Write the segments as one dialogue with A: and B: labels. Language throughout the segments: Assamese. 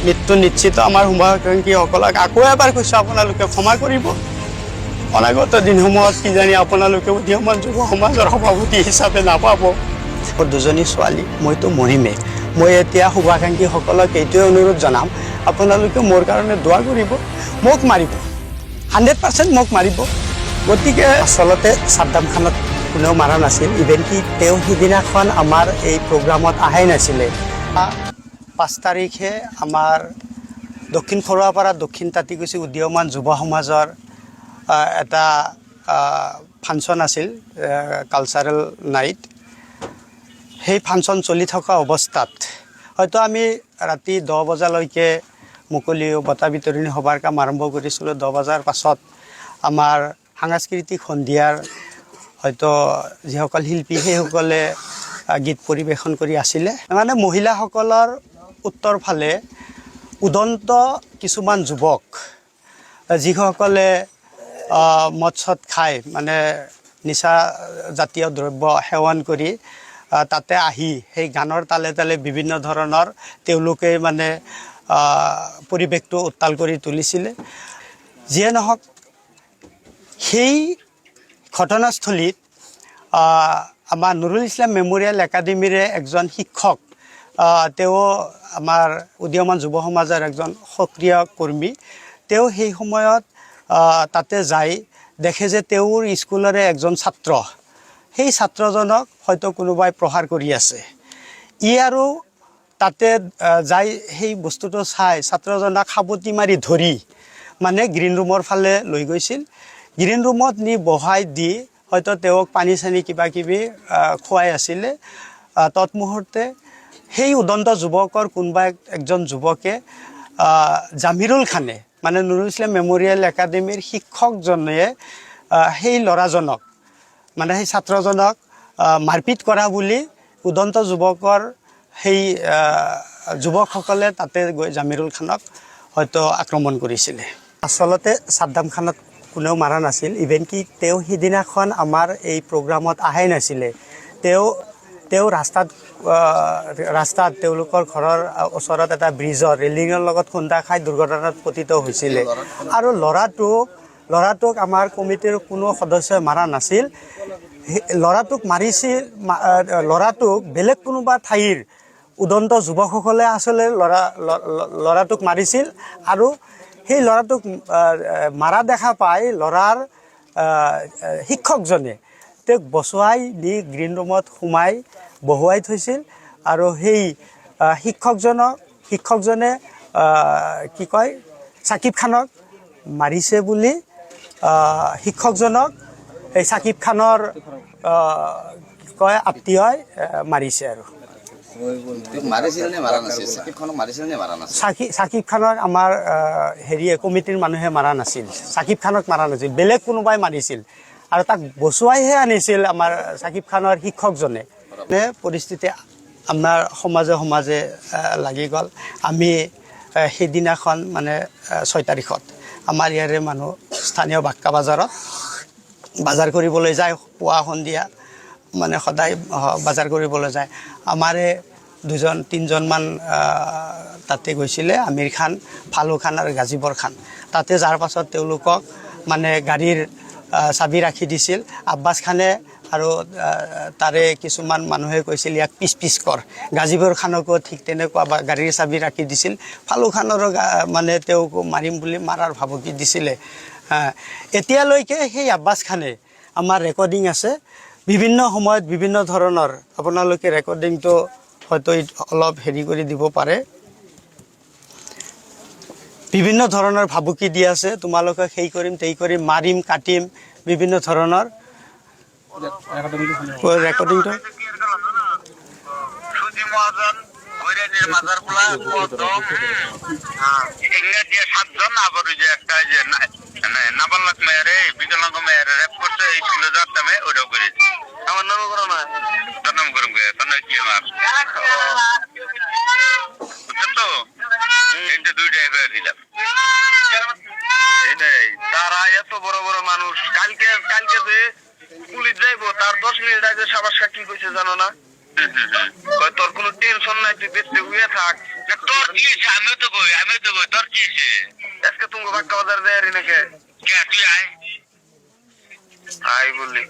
A: মৃত্যু নিশ্চিত আমাৰ শুভাকাংক্ষীসকলক আকৌ এবাৰ কৈছোঁ আপোনালোকে ক্ষমা কৰিব। অনাগত দিনসমূহত কিজানি আপোনালোকে উদীয়মান যুৱ সমাজৰ সভাপতি হিচাপে নাপাব। দুজনী ছোৱালী মইতো মৰিমেই। মই এতিয়া শুভাকাংক্ষীসকলক এইটোৱে অনুৰোধ জনাম, আপোনালোকে মোৰ কাৰণে দোৱা কৰিব, মোক মাৰিব, 100% মোক মাৰিব। গতিকে আচলতে ছাদ্দাম খানক কোনেও মাৰা নাছিল, ইভেন কি তেওঁ সিদিনাখন আমাৰ এই প্ৰগ্ৰামত আহাই নাছিলে। 5 তাৰিখে আমাৰ দক্ষিণ খৰুৱাপাৰা দক্ষিণ তাঁতিকুছি উদীয়মান যুৱ সমাজৰ এটা ফাংচন আছিল, কালচাৰেল নাইট। সেই ফাংচন চলি থকা অৱস্থাত হয়তো আমি ৰাতি 10 বজালৈকে মুকলি বঁটা বিতৰণী সভাৰ কাম আৰম্ভ কৰিছিলোঁ। 10 বজাৰ পাছত আমাৰ সাংস্কৃতিক সন্ধিয়াৰ হয়তো যিসকল শিল্পী সেইসকলে গীত পৰিৱেশন কৰি আছিলে। মানে মহিলাসকলৰ উত্তৰ ফালে উদন্ত কিছুমান যুৱক, যিসকলে মদ চদ খাই মানে নিচা জাতীয় দ্ৰব্য সেৱন কৰি তাতে আহি সেই গানৰ তালে তালে বিভিন্ন ধৰণৰ তেওঁলোকে মানে পৰিৱেশটো উত্তাল কৰি তুলিছিলে। যিয়ে নহওক, সেই ঘটনাস্থলীত আমাৰ নুৰুল ইছলাম মেমৰিয়েল একাডেমীৰে একজন শিক্ষক, তেওঁ আমাৰ উদীয়মান যুৱ সমাজৰ একজন সক্ৰিয় কৰ্মী। তেওঁ সেই সময়ত তাতে যাই দেখে যে তেওঁৰ স্কুলৰে একজন ছাত্ৰ, সেই ছাত্ৰজনক হয়তো কোনোবাই প্ৰহাৰ কৰি আছে। ই আৰু তাতে যাই সেই বস্তুটো চাই ছাত্ৰজনক সাবটি মাৰি ধৰি মানে গ্ৰীণ ৰুমৰ ফালে লৈ গৈছিল। গ্ৰীণ ৰুমত নি বহাই দি হয়তো তেওঁক পানী চানী কিবা কিবি খুৱাই আছিলে। তৎমুহূৰ্তে সেই উদন্ত যুৱকৰ কোনোবা একজন যুৱকে জামিৰুল খানে, মানে নুৰুল ইছলাম মেমৰিয়েল একাডেমীৰ শিক্ষকজনে সেই ল'ৰাজনক মানে সেই ছাত্ৰজনক মাৰপিট কৰা বুলি উদন্ত যুৱকৰ সেই যুৱকসকলে তাতে গৈ জামিৰুল খানক হয়তো আক্ৰমণ কৰিছিলে। আচলতে ছাদ্দাম খানক কোনেও মাৰা নাছিল, ইভেন কি তেওঁ সিদিনাখন আমাৰ এই প্ৰগ্ৰামত আহাই নাছিলে। তেওঁ ৰাস্তাত তেওঁলোকৰ ঘৰৰ ওচৰত এটা ব্ৰিজৰ ৰেলিঙৰ লগত খুন্দা খাই দুৰ্ঘটনাত পতিত হৈছিলে। আৰু ল'ৰাটোক আমাৰ কমিটিৰ কোনো সদস্যই মাৰা নাছিল। ল'ৰাটোক মাৰিছিল, ল'ৰাটোক বেলেগ কোনোবা ঠাইৰ উদন্ত যুৱকসকলে আচলতে ল'ৰাটোক মাৰিছিল। আৰু সেই ল'ৰাটোক মাৰা দেখা পাই ল'ৰাৰ শিক্ষকজনে তেওঁক বচুৱাই নি গ্ৰীণ ৰুমত সোমাই বহুৱাই থৈছিল। আৰু সেই শিক্ষকজনে কি কয়, ছাকিব খানক মাৰিছে বুলি শিক্ষকজনক এই ছাকিব খানৰ কি কয় আত্মীয়ই মাৰিছে। আৰু ছাকিব খানক আমাৰ কমিটিৰ মানুহে মাৰা নাছিল, ছাকিব খানক মাৰা নাছিল, বেলেগ কোনোবাই মাৰিছিল আৰু তাক বচুৱাইহে আনিছিল আমাৰ ছাকিব খানৰ শিক্ষকজনে। পৰিস্থিতি আমাৰ সমাজে লাগি গ'ল। আমি সেইদিনাখন মানে 6 তাৰিখত আমাৰ ইয়াৰে মানুহ স্থানীয় বাক্কা বাজাৰত বজাৰ কৰিবলৈ যায়। পুৱা সন্ধিয়া মানে সদায় বজাৰ কৰিবলৈ যায়। আমাৰে 2-3জনমান তাতে গৈছিলে, আমিৰ খান, ফালু খান আৰু গাজিবৰ খান। তাতে যাৰ পাছত তেওঁলোকক মানে গাড়ীৰ চাবি ৰাখি দিছিল। আব্বাছ খানে আৰু তাৰে কিছুমান মানুহে কৈছিল ইয়াক পিছ কৰ। গাজিবৰ খানকো ঠিক তেনেকুৱা গাড়ীৰ চাবি ৰাখি দিছিল। ফালু খানৰো মানে তেওঁক মাৰিম বুলি মাৰাৰ ভাবুকি দিছিলে। এতিয়ালৈকে সেই আব্বাছ খানে আমাৰ ৰেকৰ্ডিং আছে, বিভিন্ন সময়ত বিভিন্ন ধৰণৰ, আপোনালোকে ৰেকৰ্ডিংটো হয়তো অলপ হেৰি কৰি দিব পাৰে, বিভিন্ন ধৰণৰ ভাবুকি দি আছে, তোমালোকে সেই কৰিম তেই কৰিম, মাৰিম কাটিম, বিভিন্ন ধৰণৰ ৰেকৰ্ডিংটো
B: তারা এত বড় বড় মানুষ, কালকে যে পুলিশ যাইবো তার 10 মিনিট আগে সাবাস কি কইছে জানো না, তোর কোনো টেনশন নাই, তুই বেঁচে হয়ে থাক, তোর কি হয়েছে? আমিও তো কই তোর কি হয়েছে? আজকে তুমি বাক্কা বাজার দেয় নাকি কে তুই আই বললি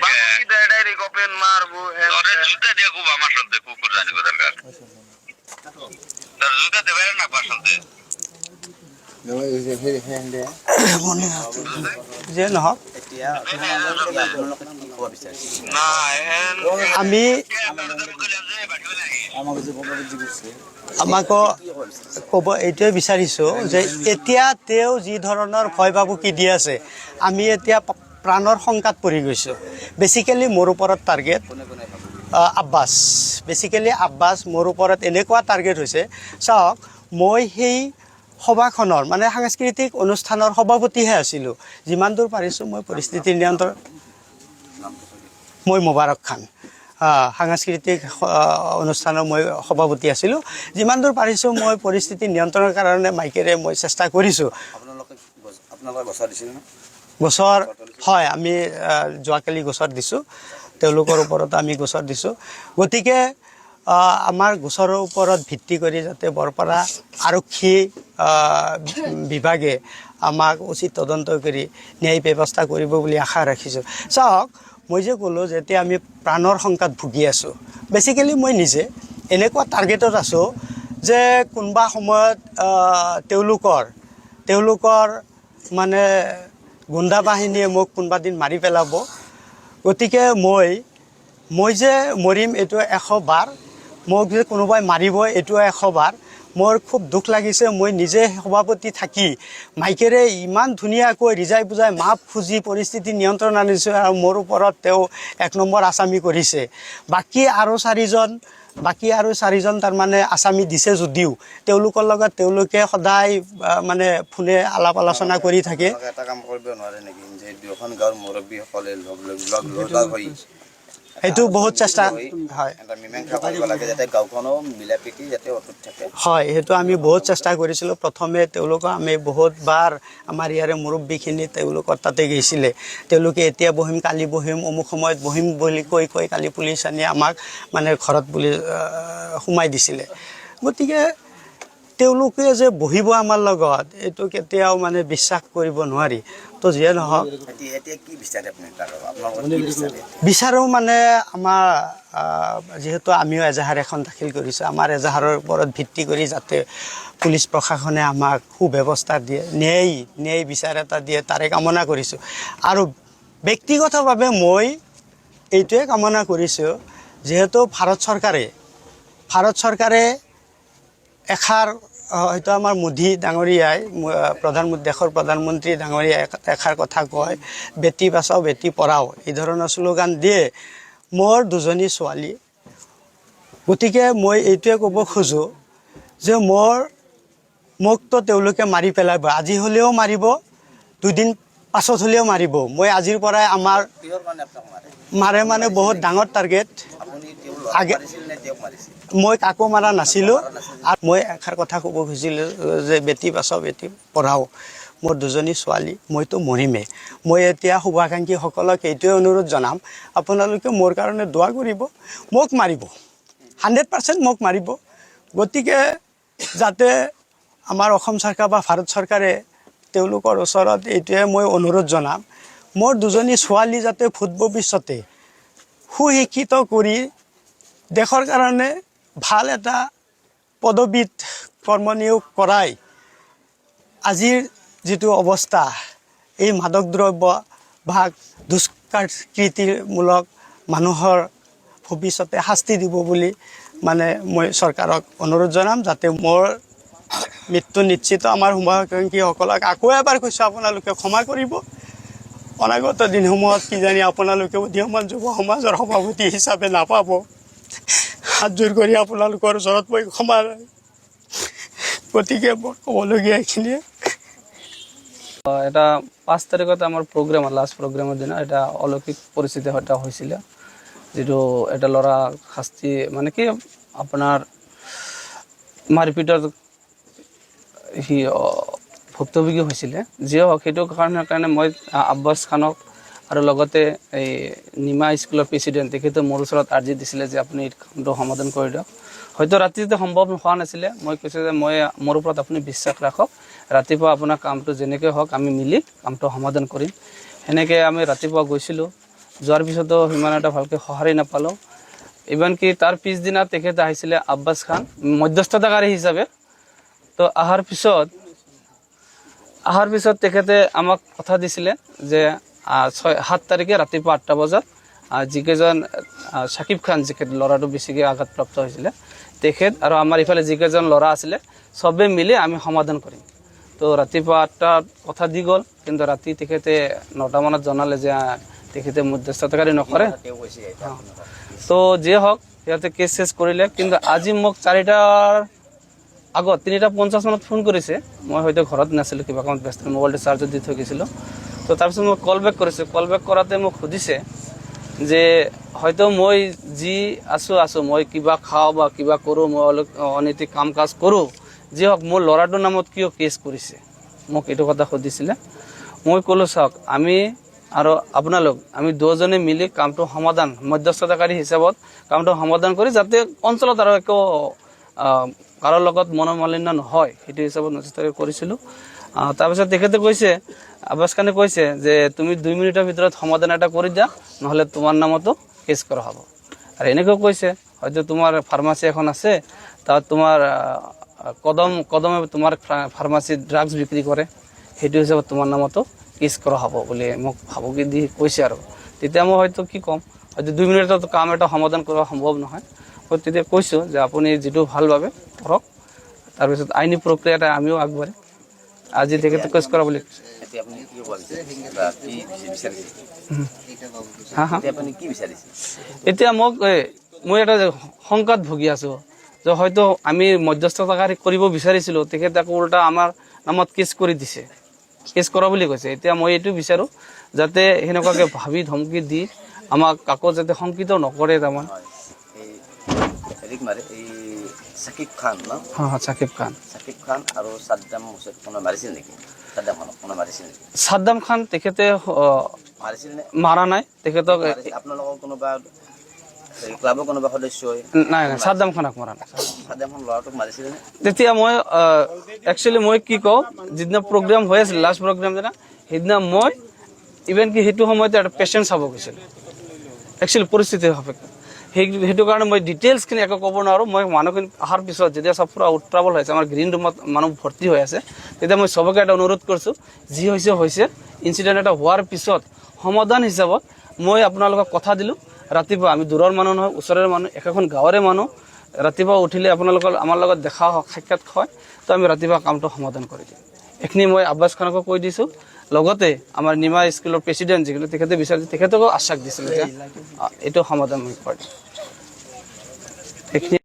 B: বাবু কি দেয় ডাইরেক্ট ওপেন মারবো তোরে জুতা দিয়ে খুব আমার সাথে কুকুর জানি কোথার তোর জুতা দেবে না পাশাতে
A: যে নহওক আমি আমাকো ক'ব এইটোৱে বিচাৰিছোঁ যে এতিয়া তেওঁ যি ধৰণৰ ভয় ভাবুকি দি আছে আমি এতিয়া প্ৰাণৰ শংকাত পৰি গৈছোঁ। বেচিকেলি মোৰ ওপৰত টাৰ্গেট আব্বাছ, বেচিকেলি আব্বাছ মোৰ ওপৰত এনেকুৱা টাৰ্গেট হৈছে। চাওক, মই সেই সভাখনৰ মানে সাংস্কৃতিক অনুষ্ঠানৰ সভাপতিহে আছিলোঁ। যিমান দূৰ পাৰিছোঁ মই পৰিস্থিতি নিয়ন্ত্ৰণ, মই মোবাৰক খান, সাংস্কৃতিক অনুষ্ঠানৰ মই সভাপতি আছিলোঁ। যিমান দূৰ পাৰিছোঁ মই পৰিস্থিতি নিয়ন্ত্ৰণৰ কাৰণে মাইকেৰে মই চেষ্টা কৰিছোঁ। গোচৰ হয়, আমি যোৱাকালি গোচৰ দিছোঁ, তেওঁলোকৰ ওপৰত আমি গোচৰ দিছোঁ। গতিকে আমাৰ গোচৰৰ ওপৰত ভিত্তি কৰি যাতে বৰপাৰা আৰক্ষী বিভাগে আমাক উচিত তদন্ত কৰি ন্যায় ব্যৱস্থা কৰিব বুলি আশা ৰাখিছোঁ। চাওক, মই যে ক'লোঁ যে এতিয়া আমি প্ৰাণৰ শংকাত ভুগি আছোঁ। বেচিকেলি মই নিজে এনেকুৱা টাৰ্গেটত আছোঁ যে কোনোবা সময়ত তেওঁলোকৰ মানে গুণ্ডা বাহিনীয়ে মোক কোনোবা দিন মাৰি পেলাব। গতিকে মই যে মৰিম এইটো 100 বাৰ, মোক যে কোনোবাই মাৰিব এইটো 100 বাৰ। মোৰ খুব দুখ লাগিছে, মই নিজে সভাপতি থাকি মাইকেৰে ইমান ধুনীয়াকৈ ৰিজাই বুজাই মাপ খুজি পৰিস্থিতি নিয়ন্ত্ৰণ আনিছোঁ আৰু মোৰ ওপৰত তেওঁ 1 নম্বৰ আসামী কৰিছে। বাকী আৰু চাৰিজন তাৰমানে আসামী দিছে যদিও তেওঁলোকৰ লগত তেওঁলোকে সদায় মানে ফোনে আলাপ আলোচনা কৰি থাকে।
C: এটা কাম কৰিব নোৱাৰে নেকি যে দুখন গাঁৱৰ মুৰব্বীসকলে লগ হৈ
A: সেইটো বহুত চেষ্টা হয়,
C: এটা মীমাংসা কৰিব লাগে যাতে গাঁওখনো মিলা প্ৰীতি যাতে অটুট থাকে।
A: হয়, সেইটো আমি বহুত চেষ্টা কৰিছিলোঁ। প্ৰথমে তেওঁলোকক আমি বহুতবাৰ আমাৰ ইয়াৰে মুৰব্বীখিনি তেওঁলোকৰ তাতে গৈছিলে। তেওঁলোকে এতিয়া বহিম, কালি বহিম, অমুক সময়ত বহিম বুলি কৈ কালি পুলিচ আনি আমাক মানে ঘৰত বুলি সোমাই দিছিলে। গতিকে তেওঁলোকে যে বহিব আমাৰ লগত এইটো কেতিয়াও মানে বিশ্বাস কৰিব নোৱাৰি। তো যিয়ে নহওক, বিচাৰোঁ মানে আমাৰ যিহেতু আমিও এজাহাৰ এখন দাখিল কৰিছোঁ, আমাৰ এজাহাৰৰ ওপৰত ভিত্তি কৰি যাতে পুলিচ প্ৰশাসনে আমাক সুব্যৱস্থা দিয়ে, ন্যায় বিচাৰ এটা দিয়ে, তাৰে কামনা কৰিছোঁ। আৰু ব্যক্তিগতভাৱে মই এইটোৱে কামনা কৰিছোঁ, যিহেতু ভাৰত চৰকাৰে এষাৰ হয়তো আমাৰ মোদী ডাঙৰীয়াই দেশৰ প্ৰধানমন্ত্ৰী ডাঙৰীয়াই এষাৰ কথা কয়, বেটি বাচাও বেটি পঢ়াও, এই ধৰণৰ শ্লোগান দিয়ে। মোৰ 2জনী ছোৱালী, গতিকে মই এইটোৱে ক'ব খোজোঁ যে মোকতো তেওঁলোকে মাৰি পেলাব, আজি হ'লেও মাৰিব, 2 দিন পাছত হ'লেও মাৰিব। মই আজিৰ পৰাই আমাৰ মাৰে মানে বহুত ডাঙৰ টাৰ্গেট। মই কাকো মাৰা নাছিলোঁ। আৰু মই এষাৰ কথা ক'ব খুজিছিলোঁ যে বেটি বাচাও বেটি পঢ়াও, মোৰ 2জনী ছোৱালী, মইতো মৰিমেই। মই এতিয়া শুভাকাংক্ষীসকলক এইটোৱে অনুৰোধ জনাম, আপোনালোকে মোৰ কাৰণে দোৱা কৰিব। মোক মাৰিব, 100% মোক মাৰিব। গতিকে যাতে আমাৰ অসম চৰকাৰ বা ভাৰত চৰকাৰে তেওঁলোকৰ ওচৰত এইটোৱে মই অনুৰোধ জনাম, মোৰ 2জনী ছোৱালী যাতে ভৱিষ্যতে সুশিক্ষিত কৰি দেশৰ কাৰণে ভাল এটা পদবীত কৰ্মনিয়োগ কৰাই আজিৰ যিটো অৱস্থা, এই মাদক দ্ৰব্য বা দুষ্কৃতিমূলক মানুহৰ ভৱিষ্যতে শাস্তি দিব বুলি মানে মই চৰকাৰক অনুৰোধ জনাম, যাতে মোৰ মৃত্যু নিশ্চিত। আমাৰ শুভাকাংক্ষীসকলক আকৌ এবাৰ কৈছোঁ, আপোনালোকে ক্ষমা কৰিব। অনাগত দিনসমূহত কিজানি আপোনালোকে উদীয়মান যুৱ সমাজৰ সভাপতি হিচাপে নাপাব। হাত জোৰ কৰি আপোনালোকৰ ওচৰত মই ক্ষমা, গতিকে মোৰ ক'বলগীয়া এইখিনিয়ে।
D: এটা 5 তাৰিখত আমাৰ প্ৰগ্ৰেম, লাষ্ট প্ৰগ্ৰেমৰ দিনা এটা অলৌকিক পৰিস্থিতি এটা হৈছিলে, যিটো এটা ল'ৰা শাস্তি মানে কি আপোনাৰ মাৰপিটৰ সি ভুক্তভোগী হৈছিলে। যিয়ে হওক, সেইটো কাৰণে মই আব্বাছ খানক আৰু লগতে এই নিমা স্কুলৰ প্ৰেচিডেণ্ট তেখেতে মোৰ ওচৰত আৰ্জি দিছিলে যে আপুনি এই কামটো সমাধান কৰি দিয়ক। হয়তো ৰাতিতে সম্ভৱ হোৱা নাছিলে, মই কৈছোঁ যে মোৰ ওপৰত আপুনি বিশ্বাস ৰাখক, ৰাতিপুৱা আপোনাৰ কামটো যেনেকৈ হওক আমি মিলি কামটো সমাধান কৰিম। সেনেকৈ আমি ৰাতিপুৱা গৈছিলোঁ, যোৱাৰ পিছতো সিমান এটা ভালকৈ সঁহাৰি নাপালোঁ। ইমান কি তাৰ পিছদিনা তেখেতে আহিছিলে আব্বাছ খান মধ্যস্থতাকাৰী হিচাপে। তো অহাৰ পিছত তেখেতে আমাক কথা দিছিলে যে 7 তাৰিখে ৰাতিপুৱা 8টা বজাত যিকেইজন শাকিব খান, যিকেইজন ল'ৰাটো বেছিকৈ আঘাতপ্ৰাপ্ত হৈছিলে, তেখেত আৰু আমাৰ ইফালে যিকেইজন ল'ৰা আছিলে চবেই মিলি আমি সমাধান কৰিম। তো ৰাতিপুৱা 8টাত কথা দি গ'ল, কিন্তু ৰাতি তেখেতে 9টা মানত জনালে যে তেখেতে মধ্যস্থতাকাৰী নকৰে। তো যিয়ে হওক সিহঁতে কেছ চেছ কৰিলে, কিন্তু আজি মোক 4টাৰ আগত 3:50 মানত ফোন কৰিছে। মই হয়তো ঘৰত নাছিলোঁ, কিবা কামত ব্যস্ত, মোবাইলটো চাৰ্জত দি থৈ গৈছিলোঁ। তো তাৰপিছত মই কল বেক কৰিছোঁ। কল বেক কৰাতে মোক সুধিছে যে হয়তো মই যি আছোঁ মই কিবা খাওঁ বা কিবা কৰোঁ, মই অলপ অনৈতিক কাম কাজ কৰোঁ, যি হওক মোৰ ল'ৰাটোৰ নামত কিয় কেছ কৰিছে, মোক এইটো কথা সুধিছিলে। মই ক'লোঁ চাওক, আমি আৰু আপোনালোক আমি দুজনে মিলি কামটো সমাধান, মধ্যস্থতাকাৰী হিচাপত কামটো সমাধান কৰি যাতে অঞ্চলত আৰু একো কাৰো লগত মনোমালিন্য নহয়, সেইটো হিচাপত চেষ্টা কৰিছিলোঁ। তাৰপিছত তেখেতে কৈছে, আব্বাছ খানে কৈছে যে তুমি 2 মিনিটৰ ভিতৰত সমাধান এটা কৰি দিয়া, নহ'লে তোমাৰ নামতো কেছ কৰা হ'ব। আৰু এনেকৈ কৈছে, হয়তো তোমাৰ ফাৰ্মাচী এখন আছে, তাত তোমাৰ কদমে তোমাৰ ফাৰ্মাচীত ড্ৰাগছ বিক্ৰী কৰে, সেইটো হিচাপত তোমাৰ নামতো কেছ কৰা হ'ব বুলি মোক ভাবুকি দি কৈছে। আৰু তেতিয়া মই হয়তো কি ক'ম, হয়তো 2 মিনিটত কাম এটা সমাধান কৰা সম্ভৱ নহয়। মই তেতিয়া কৈছোঁ যে আপুনি যিটো ভাল ভাবে কৰক, তাৰপিছত আইনী প্ৰক্ৰিয়াটা আমিও আগবাঢ়িম। আজি তেখেতে কেছ কৰা বুলি কৈছে।
C: এতিয়া আপুনি কি কৰিছে বা কি বিচাৰিছে?
D: হা
C: এতিয়া আপুনি কি বিচাৰিছে?
D: এতিয়া মই এটা শংকাত ভুগি আছোঁ যে হয়তো আমি মধ্যস্থতাকাৰী কৰিব বিচাৰিছিলোঁ, তেখেতে আকৌ উল্টা আমাৰ নামত কেছ কৰি দিছে, কেছ কৰা বুলি কৈছে। এতিয়া মই এইটো বিচাৰোঁ যাতে সেনেকুৱাকৈ ভাবি ধমকি দি আমাক কাকো যাতে শংকিত নকৰে। তাৰমানে
C: শাকিব খান ন?
D: শাকিব খান
C: আৰু সাদ্দাম হুছেইন কোনো মাৰিছিল নেকি?
D: সাদ্দাম খান তেখেতে
C: মাৰিছিল নে?
D: মাৰা নাই তেখেতক।
C: আপোনালোকৰ কোনোবা ক্লাবৰ কোনোবা সদস্যই?
D: নাই, সাদ্দাম খানক মাৰা নাই।
C: সাদ্দাম খান ল'ৰাটোক মাৰিছিল নে?
D: তেতিয়া মই একচুৱেলি মই কি কওঁ, যিদিনা প্ৰগ্ৰাম হৈ আছিল, লাষ্ট প্ৰগ্ৰাম দিনা, সেইদিনা মই ইভেন কি সেইটো সময়তে এটা পেচেণ্ট চাব গৈছিলোঁ, একচুৱেলি পৰিস্থিতিৰ সাপেক্ষে। সেইটো কাৰণে মই ডিটেইলছখিনি একো ক'ব নোৱাৰোঁ। মই মানুহখিনি অহাৰ পিছত যেতিয়া চব পূৰা উত্ৰাৱল হৈছে, আমাৰ গ্ৰীণ ৰুমত মানুহ ভৰ্তি হৈ আছে, তেতিয়া মই চবকে এটা অনুৰোধ কৰিছোঁ, যি হৈছে ইনচিডেণ্ট এটা হোৱাৰ পিছত সমাধান হিচাপত মই আপোনালোকক কথা দিলোঁ, ৰাতিপুৱা আমি দূৰৰ মানুহ নহয়, ওচৰৰে মানুহ, একেখন গাঁৱৰে মানুহ, ৰাতিপুৱা উঠিলে আপোনালোকৰ আমাৰ লগত দেখা সাক্ষাৎ হয়, তো আমি ৰাতিপুৱা কামটো সমাধান কৰি দিম। এইখিনি মই আব্বাছ খানকো কৈ দিছোঁ। লগতে আমাৰ নিমা স্কুলৰ প্ৰেচিডেণ্ট যিখিনি তেখেতে বিচাৰিছে, তেখেতকো আশ্বাস দিছিলোঁ যে এইটো সমাধান মই কৰি দিম। এইখিনি